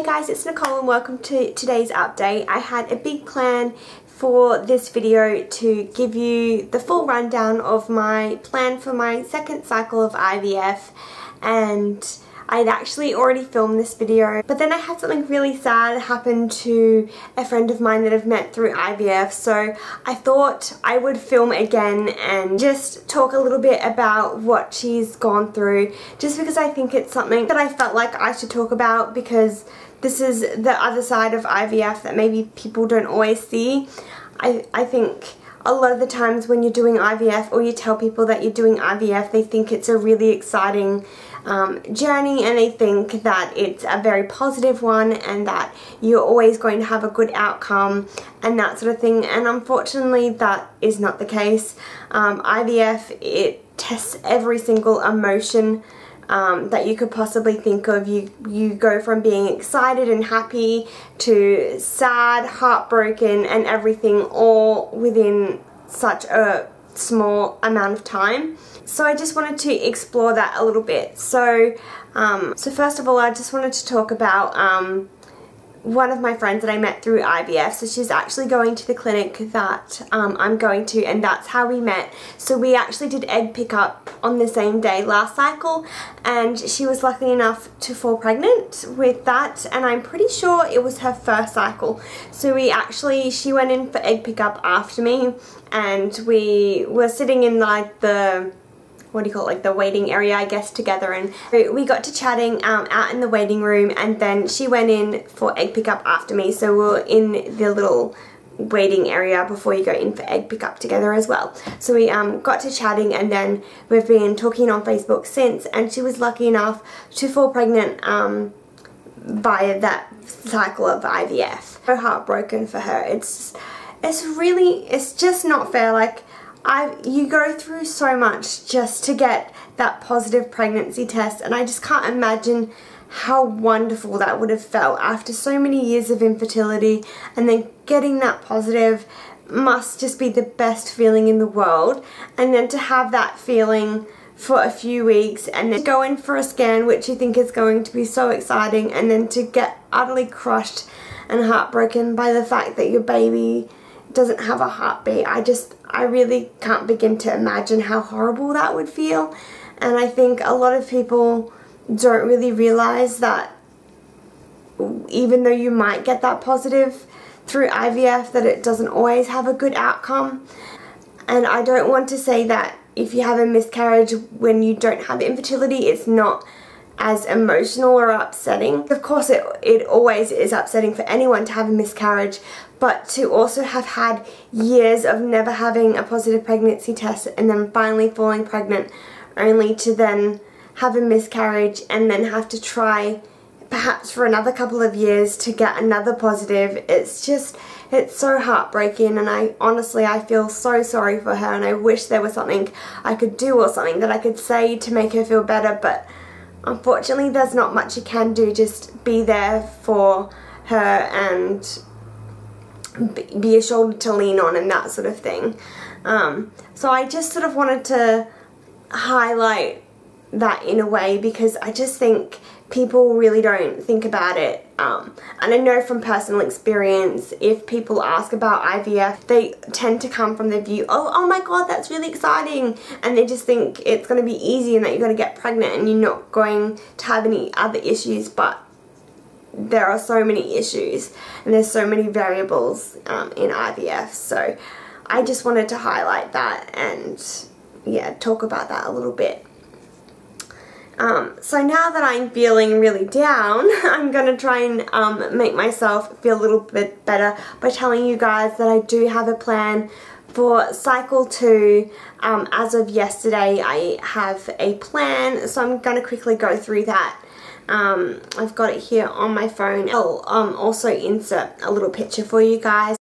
guys, it's Nicole and welcome to today's update. I had a big plan for this video to give you the full rundown of my plan for my second cycle of IVF, and I'd actually already filmed this video, but then I had something really sad happen to a friend of mine that I've met through IVF, so I thought I would film again and just talk a little bit about what she's gone through, just because I think it's something that I felt like I should talk about, because this is the other side of IVF that maybe people don't always see. I think a lot of the times when you're doing IVF, or you tell people that you're doing IVF, they think it's a really exciting journey, and they think that it's a very positive one and that you're always going to have a good outcome and that sort of thing, and unfortunately that is not the case. IVF, it tests every single emotion that you could possibly think of. You go from being excited and happy to sad, heartbroken and everything, all within such a small amount of time. So I just wanted to explore that a little bit. So first of all, I just wanted to talk about one of my friends that I met through IVF. So she's actually going to the clinic that I'm going to, and that's how we met. So we actually did egg pickup on the same day last cycle, and she was lucky enough to fall pregnant with that, and I'm pretty sure it was her first cycle. So she went in for egg pickup after me, and we were sitting in like the, what do you call it, like the waiting area, I guess, together, and we got to chatting out in the waiting room, and then she went in for egg pickup after me, so we were in the little waiting area before you go in for egg pickup together as well. So we got to chatting, and then we've been talking on Facebook since, and she was lucky enough to fall pregnant via that cycle of IVF. So heartbroken for her. It's just not fair. Like, you go through so much just to get that positive pregnancy test, and I just can't imagine how wonderful that would have felt after so many years of infertility, and then getting that positive must just be the best feeling in the world. And then to have that feeling for a few weeks, and then go in for a scan, which you think is going to be so exciting, and then to get utterly crushed and heartbroken by the fact that your baby doesn't have a heartbeat. I really can't begin to imagine how horrible that would feel. And I think a lot of people don't really realize that even though you might get that positive through IVF, that it doesn't always have a good outcome. And I don't want to say that if you have a miscarriage when you don't have infertility, it's not as emotional or upsetting. Of course it always is upsetting for anyone to have a miscarriage, but to also have had years of never having a positive pregnancy test and then finally falling pregnant, only to then have a miscarriage and then have to try perhaps for another couple of years to get another positive, it's so heartbreaking. And I feel so sorry for her, and I wish there was something I could do or something that I could say to make her feel better, but unfortunately there's not much you can do. Just be there for her and be a shoulder to lean on and that sort of thing. So I just sort of wanted to highlight that in a way, because I just think people really don't think about it. And I know from personal experience, if people ask about IVF, they tend to come from the view, oh my god, that's really exciting, and they just think it's going to be easy and that you're going to get pregnant and you're not going to have any other issues. But there are so many issues and there's so many variables in IVF, so I just wanted to highlight that and yeah, talk about that a little bit. So now that I'm feeling really down, I'm going to try and make myself feel a little bit better by telling you guys that I do have a plan for cycle 2. As of yesterday, I have a plan, so I'm going to quickly go through that. I've got it here on my phone. I'll also insert a little picture for you guys.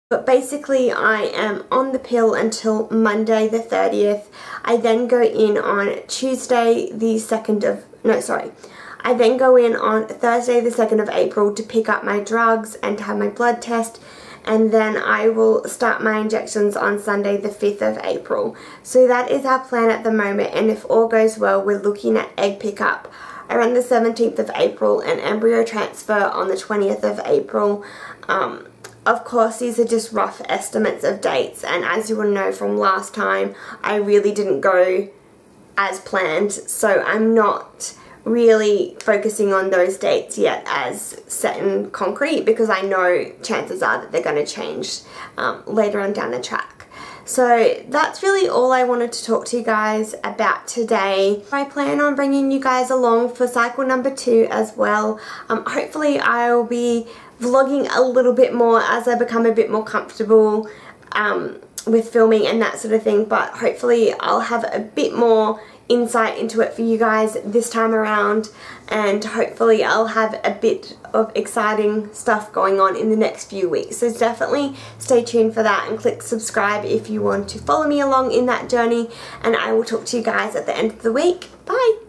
But basically I am on the pill until Monday the 30th. I then go in on Tuesday the 2nd of, no sorry, I then go in on Thursday the 2nd of April to pick up my drugs and to have my blood test, and then I will start my injections on Sunday the 5th of April. So that is our plan at the moment, and if all goes well, we're looking at egg pickup around the 17th of April and embryo transfer on the 20th of April. Of course, these are just rough estimates of dates, and as you will know from last time, I really didn't go as planned, so I'm not really focusing on those dates yet as set in concrete, because I know chances are that they're going to change later on down the track. So that's really all I wanted to talk to you guys about today. I plan on bringing you guys along for cycle number 2 as well. Hopefully I'll be vlogging a little bit more as I become a bit more comfortable with filming and that sort of thing, but hopefully I'll have a bit more insight into it for you guys this time around, and hopefully I'll have a bit of exciting stuff going on in the next few weeks. So definitely stay tuned for that and click subscribe if you want to follow me along in that journey, and I will talk to you guys at the end of the week. Bye!